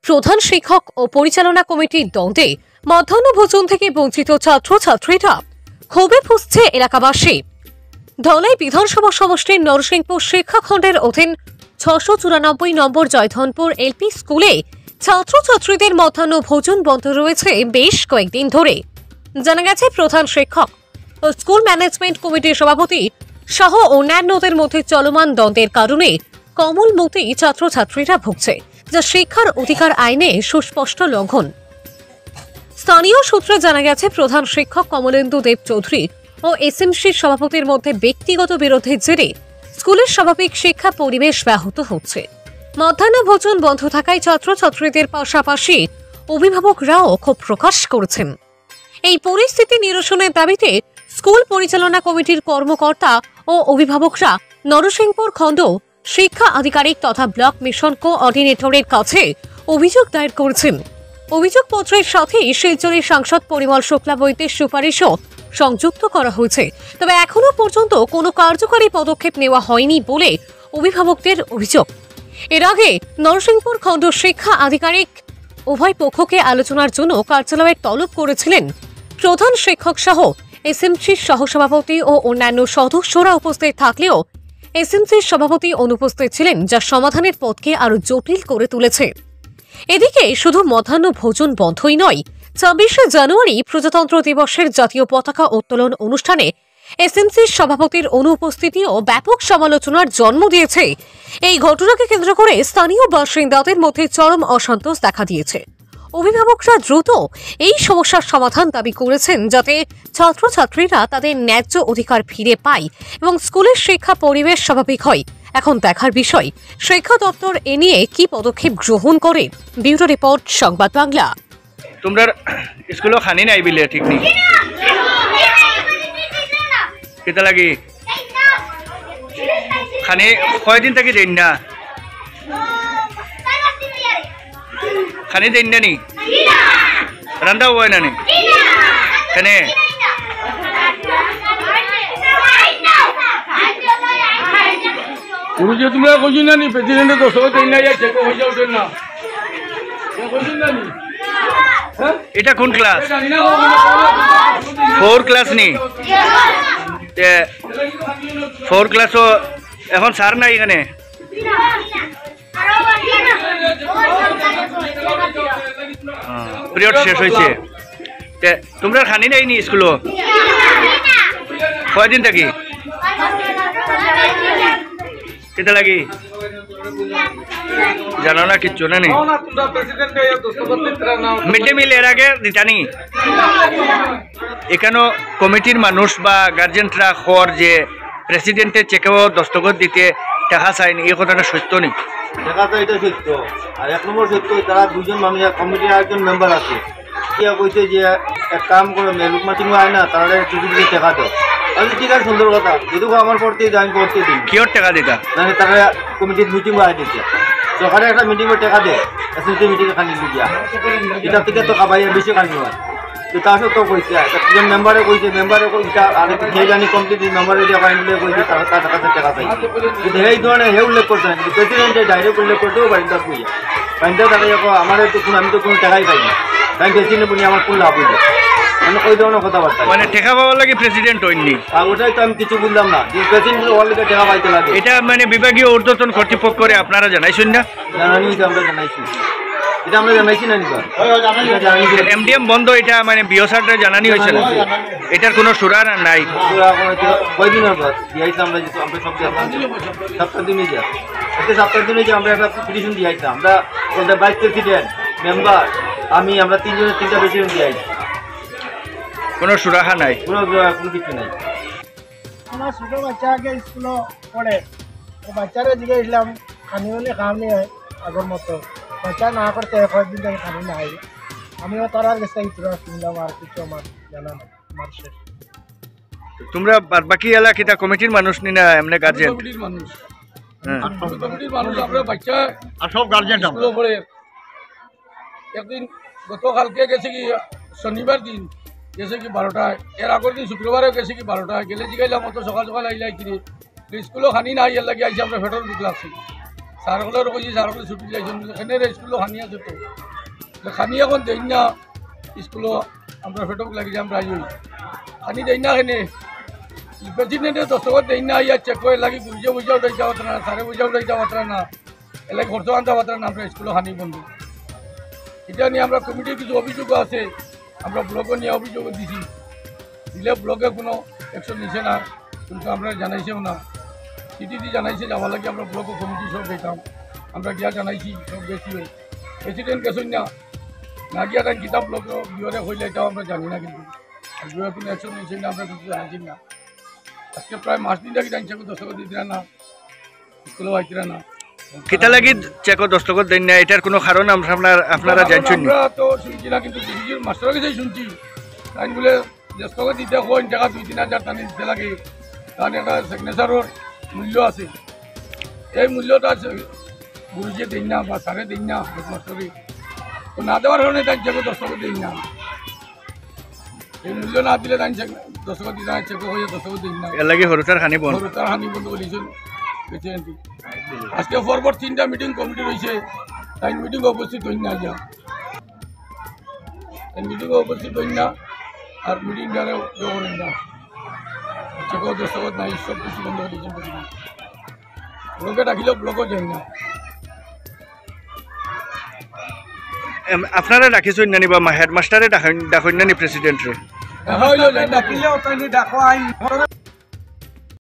প্রধান শিক্ষক ও পরিচালনা কমিটির দ্বন্দ্বে মধ্যাহ্ন ভোজন থেকে বঞ্চিত ছাত্রছাত্রীরা ক্ষোভে ফুঁসছে এলাকাবাসী। ধলাই বিধানসভা সমষ্টির নরসিংপুর শিক্ষাখণ্ডের অধীন 694 নম্বর জয়ধনপুর এলপি স্কুলে ছাত্রছাত্রীদের মধ্যাহ্ন ভোজন বন্ধ রয়েছে বেশ কয়েকদিন ধরে। জানা গেছে, প্রধান শিক্ষক ও স্কুল ম্যানেজমেন্ট কমিটির সভাপতি সহ অন্যান্যদের মধ্যে চলমান দ্বন্দ্বের কারণে কমলমতি ছাত্রছাত্রীরা ভুগছে, যা শিক্ষার অধিকার আইনে সুস্পষ্ট লঙ্ঘন। স্থানীয় সূত্রে জানা গেছে, প্রধান শিক্ষক কমলেন্দু দেব চৌধুরী ও এসএমসির সভাপতির মধ্যে ব্যক্তিগত বিরোধের জেরে স্কুলের স্বাভাবিক শিক্ষা পরিবেশ ব্যাহত হচ্ছে। মধ্যাহ্ন ভোজন বন্ধ থাকায় ছাত্রছাত্রীদের পাশাপাশি অভিভাবকরাও ক্ষোভ প্রকাশ করেছেন। এই পরিস্থিতি নিরসনের দাবিতে স্কুল পরিচালনা কমিটির কর্মকর্তা ও অভিভাবকরা নরসিংপুর খণ্ড শিক্ষা আধিকারিক তথা ব্লক মিশন কোঅর্ডিনেটরের কাছে অভিযোগ দায়ের করেছেন। অভিযোগপত্রের সাথে শিলচরের সাংসদ পরিমল শুক্লাবৈদ্যের সুপারিশও সংযুক্ত করা হয়েছে, তবে এখনো পর্যন্ত কোনো কার্যকরী পদক্ষেপ নেওয়া হয়নি বলে অভিভাবকদের অভিযোগ। এর আগে নরসিংপুর খণ্ড শিক্ষা আধিকারিক উভয় পক্ষকে আলোচনার জন্য কার্যালয়ের তলব করেছিলেন। প্রধান শিক্ষক সহ এসএমসির সহসভাপতি ও অন্যান্য সদস্যরা উপস্থিত থাকলেও এসএমসির সভাপতি অনুপস্থিত ছিলেন, যা সমাধানের পথকে আরো জটিল করে তুলেছে। এদিকে শুধু মধ্যাহ্ন ভোজন বন্ধই নয়, 26শে জানুয়ারি প্রজাতন্ত্র দিবসের জাতীয় পতাকা উত্তোলন অনুষ্ঠানে এসএমসির সভাপতির অনুপস্থিতিও ব্যাপক সমালোচনার জন্ম দিয়েছে। এই ঘটনাকে কেন্দ্র করে স্থানীয় বাসিন্দাদের মধ্যে চরম অসন্তোষ দেখা দিয়েছে। অভিভাবকরা দ্রুত এই সমস্যার সমাধান দাবি করেছেন, যাতে ছাত্রছাত্রীরা তাদের ন্যায্য অধিকার ফিরে পায় এবং স্কুলের শিক্ষা পরিবেশ স্বাভাবিক হয়। এখন দেখার বিষয় শিক্ষা দপ্তর এ নিয়ে কি পদক্ষেপ গ্রহণ করে। ব্যুরো রিপোর্ট, সংবাদ বাংলা। তোমরা স্কুলে খানি নাই বিলে ঠিক নেই কেতা লাগি খানি কয়দিন থেকে দেন না খানি দেন না নি রান্না হয় না নি কেনে গুরুজি তোমরা কইছি না নি প্রেসিডেন্ট তো সব দেন না চেক হয়ে যাও না কইছি না নি এটা কোন ক্লাস 4 ক্লাস নি 4 ক্লাসও এখন স্যার নাই এখানে পিরিয়ড শেষ হয়েছে তোমরা খানি নাই নি স্কুলও কয়দিন থাকি কেটা লাগি জানো না কিচ্ছু না নি মিড ডে মিল এর আগে দিতানি এখানে কমিটির মানুষ বা গার্জেনরা খর যে প্রেসিডেন্টের চেকেও দস্তখত দিতে টাকা চাইনি, এই কথাটা সত্য নেই? টাকা তো এটা সত্য, আর 1 নম্বর সত্য তারা দুজন মানুষ কমিটির একজন মেম্বার আছে, কইছে যে এক কাম করে মেলুক মাটিং হয় না তাহলে কিছু টাকা দাও। আমি ঠিক আছে, সুন্দর কথা, যেটুকু আমার পড়তে আমি পড়তে দিই। কিয়র টাকা দিতা? মানে তারা কমিটির মিটিং হয় দিচ্ছে, সরকারে একটা মিটিংয়ে টাকা দেয়, এসএমসি মিটিংয়ে খানি দিয়া এটা থেকে তো খাবাই বেশি খানি হয়। তো তা সত্ত্বেও কইছে একজন মেম্বারে কইছে, মেম্বারে কইছে আর যে জানি কমপ্লিট মেম্বারে দিয়ে ফাইন বলে কইছে তার কাছে টাকা চাই, কিন্তু এই ধরনের হে উল্লেখ করছে না, কিন্তু প্রেসিডেন্টে ডাইরেক্ট উল্লেখ করতেও পারেন তার কইয়া ফাইনটা তারা আমার তো কোনো আমি তো কোনো টাকাই পাই না, তাই প্রেসিডেন্ট বলি আমার কোন লাভ হইল, মানে ওই ধরনের কথাবার্তা। মানে টাকা পাওয়ার লাগে প্রেসিডেন্ট হয়নি, আর ওটাই তো আমি কিছু বুঝলাম না, যে প্রেসিডেন্ট অলরেডি টাকা পাইতে লাগে। এটা মানে বিভাগীয় ঊর্ধ্বতন কর্তৃপক্ষরে আপনারা জানাইছেন না? জানানি আমরা জানাইছি, এটা আমরা জানাইছি না এমডিএম বন্ধ, এটা মানে বিওসারটা জানানি হয়েছে না, এটার কোনো সুরা নাই? কয়দিনের পর দিয়েছিলাম আমরা, আমরা সব সপ্তাহ দিনে যা সপ্তাহ দিনে যে আমরা একটা পিটিশন দিয়েছিলাম, আমরা ভাইস প্রেসিডেন্ট মেম্বার আমি আমরা তিনজনের 3টা প্রেসিডেন্ট দিয়েছি, কোনো সুরাহা নাই, কোনো কিছু নাই। আমার ছোটো বাচ্চা আগে স্কুলে পড়ে, বাচ্চারা জিজ্ঞাসলাম খানি হলে খাওয়ানি হয় আগের মতো, বাচ্চা না করতে কয়েকদিন থেকে খানি না হয়, আমিও তারার কাছে ইতরা শুনলাম, আর কিছু আমার জানা নাই, আমার শেষ। তোমরা বাকি এলাকা কিটা কমিটির মানুষ নি না এমনি গার্জেন? কমিটির মানুষ, হ্যাঁ কমিটির মানুষ আমরা বাচ্চা আর সব গার্জেন স্কুলে পড়ে। একদিন গতকালকে গেছে কি শনিবার দিন গেছে কি 12টায়, এর আগের দিন শুক্রবারে গেছে কি 12টায়, গেলে জিগাইলাম অত সকাল সকাল আইলাই কিনে স্কুলও খানি না আইয়ার লাগে আইসি আমরা ফেটর বুক লাগছি, স্যারগুলোর কইছি স্যারগুলো ছুটি লাইছেন এখানে স্কুলও খানি আছে তো খানি এখন দেই না স্কুলও আমরা ফেটক লাগি যে আমরা আই খানি দেই না এখানে প্রেসিডেন্টের দস্তখত দেই না ইয়া চেক করে লাগি বুঝে বুঝে উঠাই যাওয়া না স্যারে বুঝে উঠাই যাওয়া না এলাকা খরচ আনতে পারত না আমরা স্কুলও খানি বন্ধ এটা নিয়ে আমরা কমিটির কিছু অভিযোগ আছে আমরা ব্লকও নিয়ে অভিযোগ দিছি দিলে ব্লকে কোনো অ্যাকশন নিছে না কিন্তু আমরা জানাইছেও না চিঠি দিয়ে জানাইছে যাওয়া লাগে আমরা ব্লক কমিটি সব গেতাম আমরা গিয়া জানাইছি সব গেছি প্রেসিডেন্ট গেছেন না গিয়া তাই কিতাব ব্লক বিওরে হইলে এটাও আমরা জানি না কিন্তু বিওরে কোনো অ্যাকশন নিয়েছে না আমরা কিছু জানাইছি না আজকে প্রায় মাস দিন থাকি জানছে দস্তখত দিতে না স্কুলেও আইতিরা না কিতা লাগি চেক দস্তখত দেন না এটার কোনো কারণ আপনারা জানছেন আমরা তো শুনছি না কিন্তু ডিভিজির মাস্টারের কাছেই শুনছি তাই বলে দস্তখত দিতে কোন টাকা 2-3 হাজার টাকা দিতে লাগে কারণ একটা সিগনেচারের মূল্য আছে এই মূল্যটা গুরুজি দেন না বা স্যারে দেন না হেডমাস্টারে তো না দেওয়ার কারণে তাই চেক দস্তখত দেন না এই মূল্য না দিলে তাই দস্তখত দিতে না চেক হয়ে দস্তখত দেন না এর লাগে হরতার খানি বন্ধ হরতার হানি বন্ধ করেছেন প্রেসিডেন্ট আজকে ফরওয়ার্ড 3টা মিটিং কমিটি রয়েছে তাই মিটিং উপস্থিত হই না যা এই মিটিং উপস্থিত হই না আর মিটিং দ্বারা করেন না চেক দস্তখত নাই সব কিছু বন্ধ করেছেন প্রেসিডেন্ট ব্লকে ডাকিলেও ব্লকও যাই না আপনারা ডাকিছেন নানি বা হেডমাস্টারে ডাকেন নানি প্রেসিডেন্টরে দেখা হইলেও যাই না